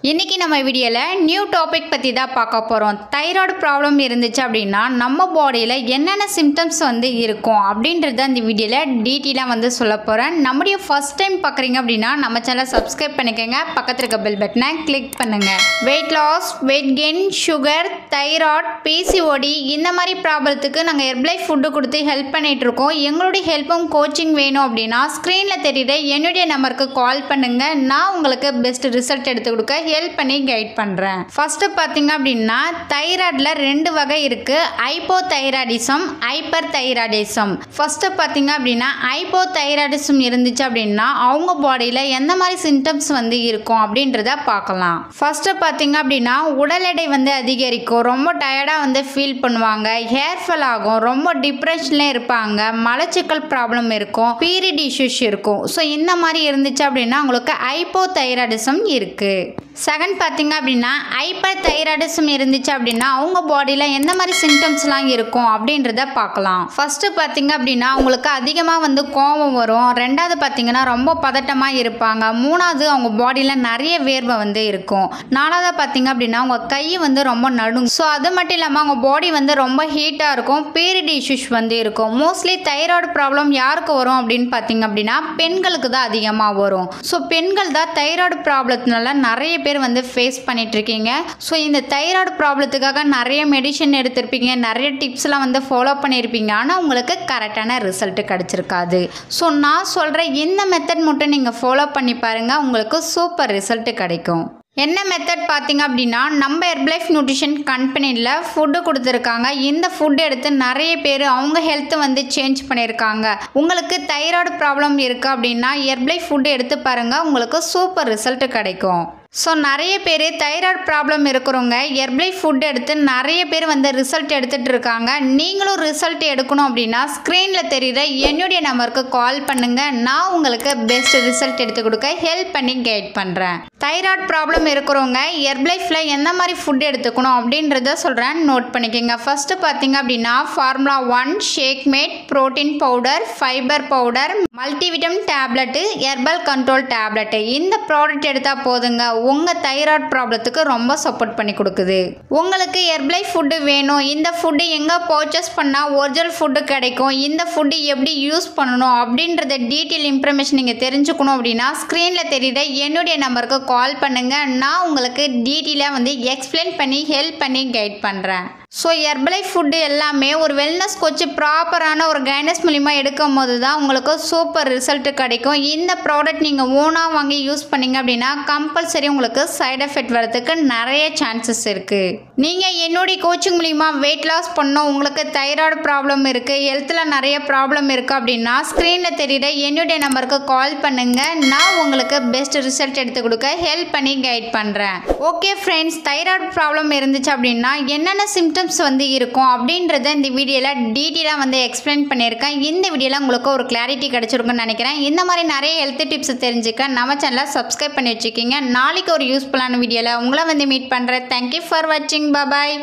இன்னைக்கு நம்ம வீடியோல நியூ டாபிக் பத்தி தான் பார்க்க போறோம். தைராய்டு ப்ராப்ளம் இருந்துச்சு அப்படின்னா நம்ம பாடியில என்னென்ன சிம்டம்ஸ் இருக்கும் அப்படின்றத இந்த வீடியோல டீட்டெயிலா சொல்ல போறேன். நம்மளுடைய ஃபர்ஸ்ட் டைம் பார்க்குறீங்க அப்படின்னா நம்ம சேனலை சப்ஸ்கிரைப் பண்ணிக்கங்க, பக்கத்துல இருக்க பெல் பட்டனை கிளிக் பண்ணுங்க. Weight loss, weight gain, sugar, thyroid, PCOD இந்த மாதிரி ப்ராப்ளத்துக்கு நாங்கள் ஹெர்பலைஃப் ஃபுட்டு கொடுத்து ஹெல்ப் பண்ணிட்டு இருக்கோம். எங்களுடைய ஹெல்ப்பும் கோச்சிங் வேணும் அப்படின்னா ஸ்க்ரீன்ல தெரியுற என்னுடைய நம்பருக்கு கால் பண்ணுங்க. நான் உங்களுக்கு பெஸ்ட் ரிசல்ட் எடுத்து கொடுக்க ஹெல்ப் பண்ணி கைட் பண்றேன். ஃபர்ஸ்ட் பாத்தீங்க அப்படின்னா தைராய்டுல ரெண்டு வகை இருக்கு, ஹைப்போதைராய்டிசம், ஹைப்பர் தைராய்டிசம். ஃபர்ஸ்ட் பாத்தீங்க அப்படின்னா ஹைப்போதைராய்டிசம் இருந்துச்சு அப்படின்னா அவங்க பாடியில எந்த மாதிரி சிம்டம்ஸ் இருக்கும் அப்படின்றத பார்க்கலாம். ஃபர்ஸ்ட் பாத்தீங்க அப்படின்னா உடல் எடை அதிகரிக்கும், ரொம்ப டயர்டா ஃபீல் பண்ணுவாங்க, ஹேர் ஃபால் ஆகும், ரொம்ப டிப்ரெஷன்ல இருப்பாங்க, மலச்சிக்கல் ப்ராப்ளம் இருக்கும், பீரியட் இஷ்யூஸ் இருக்கும். ஸோ இந்த மாதிரி இருந்துச்சு அப்படின்னா உங்களுக்கு ஹைப்போதைராய்டிசம் இருக்கு. செகண்ட் பார்த்தீங்க அப்படின்னா ஹைப்பர் தைராய்டிசம் இருந்துச்சு அப்படின்னா அவங்க பாடியில் எந்த மாதிரி சிம்டம்ஸ்லாம் இருக்கும் அப்படின்றத பார்க்கலாம். ஃபர்ஸ்ட் பார்த்தீங்க அப்படின்னா அவங்களுக்கு அதிகமாக கோபம் வரும், ரெண்டாவது பார்த்தீங்கன்னா ரொம்ப பதட்டமாக இருப்பாங்க, மூணாவது அவங்க பாடியில் நிறைய வேர்வை இருக்கும், நாலாவது பார்த்தீங்க அப்படின்னா அவங்க கை ரொம்ப நடுங்கும். ஸோ அது மட்டும் இல்லாமல் அவங்க பாடி ரொம்ப ஹீட்டாக இருக்கும், பீரியட் இஷ்யூஸ் இருக்கும். மோஸ்ட்லி தைராய்டு ப்ராப்ளம் யாருக்கு வரும் அப்படின்னு பார்த்தீங்க அப்படின்னா பெண்களுக்கு தான் அதிகமாக வரும். ஸோ பெண்கள் தான் தைராய்டு ப்ராப்ளத்தினால நிறைய பேர் ஃபேஸ் பண்ணிட்டு இருக்கீங்க. ஸோ இந்த தைராய்டு ப்ராப்ளத்துக்காக நிறைய மெடிசன் எடுத்திருப்பீங்க, நிறைய டிப்ஸ்லாம் ஃபாலோ பண்ணியிருப்பீங்க, ஆனால் உங்களுக்கு கரெக்டான ரிசல்ட் கிடைச்சிருக்காது. ஸோ நான் சொல்கிற இந்த மெத்தட் மட்டும் நீங்கள் ஃபாலோ பண்ணி பாருங்கள், உங்களுக்கு சூப்பர் ரிசல்ட் கிடைக்கும். என்ன மெத்தட் பார்த்தீங்க அப்படின்னா நம்ம ஹெர்பலைஃப் நியூட்ரிஷன் கம்பெனியில் ஃபுட்டு கொடுத்துருக்காங்க. இந்த ஃபுட் எடுத்து நிறைய பேர் அவங்க ஹெல்த்தை சேஞ்ச் பண்ணியிருக்காங்க. உங்களுக்கு தைராய்டு ப்ராப்ளம் இருக்குது அப்படின்னா ஹெர்பலைஃப் ஃபுட்டு எடுத்து பாருங்கள், உங்களுக்கு சூப்பர் ரிசல்ட் கிடைக்கும். ஸோ நிறைய பேர் தைராய்டு ப்ராப்ளம் இருக்கிறவங்க ஹெர்பலைஃப் ஃபுட் எடுத்து நிறைய பேர் ரிசல்ட் எடுத்துகிட்டு இருக்காங்க. நீங்களும் ரிசல்ட் எடுக்கணும் அப்படின்னா ஸ்க்ரீனில் தெரியுற என்னுடைய நம்பருக்கு கால் பண்ணுங்கள், நான் உங்களுக்கு பெஸ்ட் ரிசல்ட் எடுத்து கொடுக்க ஹெல்ப் பண்ணி கைட் பண்ணுறேன். தைராய்டு ப்ராப்ளம் இருக்கிறவங்க ஹெர்பலைஃப்பில் எந்த மாதிரி ஃபுட் எடுத்துக்கணும் அப்படின்றத சொல்கிறேன், நோட் பண்ணிக்கோங்க. ஃபர்ஸ்ட்டு பார்த்தீங்க அப்படின்னா formula 1, shake mate, protein powder, fibre powder, multivitamin tablet, herbal control tablet. இந்த ப்ராடக்ட் எடுத்தால் போதுங்க, உங்கள் தைராய்டு ப்ராப்ளத்துக்கு ரொம்ப சப்போர்ட் பண்ணி கொடுக்குது. உங்களுக்கு ஹெர்பலைஃப் ஃபுட்டு வேணும், இந்த ஃபுட்டு எங்கே பர்ச்சேஸ் பண்ணால் ஒரிஜினல் ஃபுட்டு கிடைக்கும், இந்த ஃபுட்டு எப்படி யூஸ் பண்ணணும் அப்படின்றத டீட்டெயில் இன்ஃபர்மேஷன் நீங்கள் தெரிஞ்சுக்கணும் அப்படின்னா ஸ்க்ரீனில் தெரியுற என்னுடைய நம்பருக்கு கால் பண்ணுங்கள், நான் உங்களுக்கு டீட்டெயிலாக எக்ஸ்பிளைன் பண்ணி ஹெல்ப் பண்ணி கைட் பண்ணுறேன். ஸோ ஹெர்பலைஃப் ஃபுட்டு எல்லாமே ஒரு வெல்னஸ் கோச்சு ப்ராப்பரான ஒரு கைடன்ஸ் மூலிமா எடுக்கும் போது தான் உங்களுக்கு சூப்பர் ரிசல்ட் கிடைக்கும். இந்த ப்ராடக்ட் நீங்கள் ஓனாக வாங்கி யூஸ் பண்ணிங்க அப்படின்னா கம்பல்சரி உங்களுக்கு சைட் எஃபெக்ட் வரதுக்கு நிறைய சான்சஸ் இருக்குது. நீங்கள் என்னுடைய கோச்சிங் மூலிமா வெயிட் லாஸ் பண்ணோம், உங்களுக்கு தைராய்டு ப்ராப்ளம் இருக்குது, ஹெல்த்தில் நிறைய ப்ராப்ளம் இருக்குது அப்படின்னா ஸ்க்ரீனில் தெரியுற என்னுடைய நம்பருக்கு கால் பண்ணுங்கள், நான் உங்களுக்கு பெஸ்ட் ரிசல்ட் எடுத்து கொடுக்க ஹெல்ப் பண்ணி கைட் பண்ணுறேன். ஓகே ஃப்ரெண்ட்ஸ், தைராய்டு ப்ராப்ளம் இருந்துச்சு அப்படின்னா என்னென்ன சிம்டம்ஸ் இருக்கும் அப்படின்றத இந்த வீடியோவில் டீட்டெயிலாக எக்ஸ்பிளைன் பண்ணியிருக்கேன். இந்த வீடியோவில் உங்களுக்கு ஒரு கிளாரிட்டி கிடைச்சிருக்குன்னு நினைக்கிறேன். இந்த மாதிரி நிறைய ஹெல்த் டிப்ஸ் தெரிஞ்சுக்க நம்ம சேனலை சப்ஸ்கிரைப் பண்ணி வச்சுக்கிங்க. நாளைக்கு ஒரு யூஸ்ஃபுல்லான வீடியோவில் உங்களை மீட் பண்ணுறேன். தேங்க்யூ ஃபார் வாட்சிங். பாய்.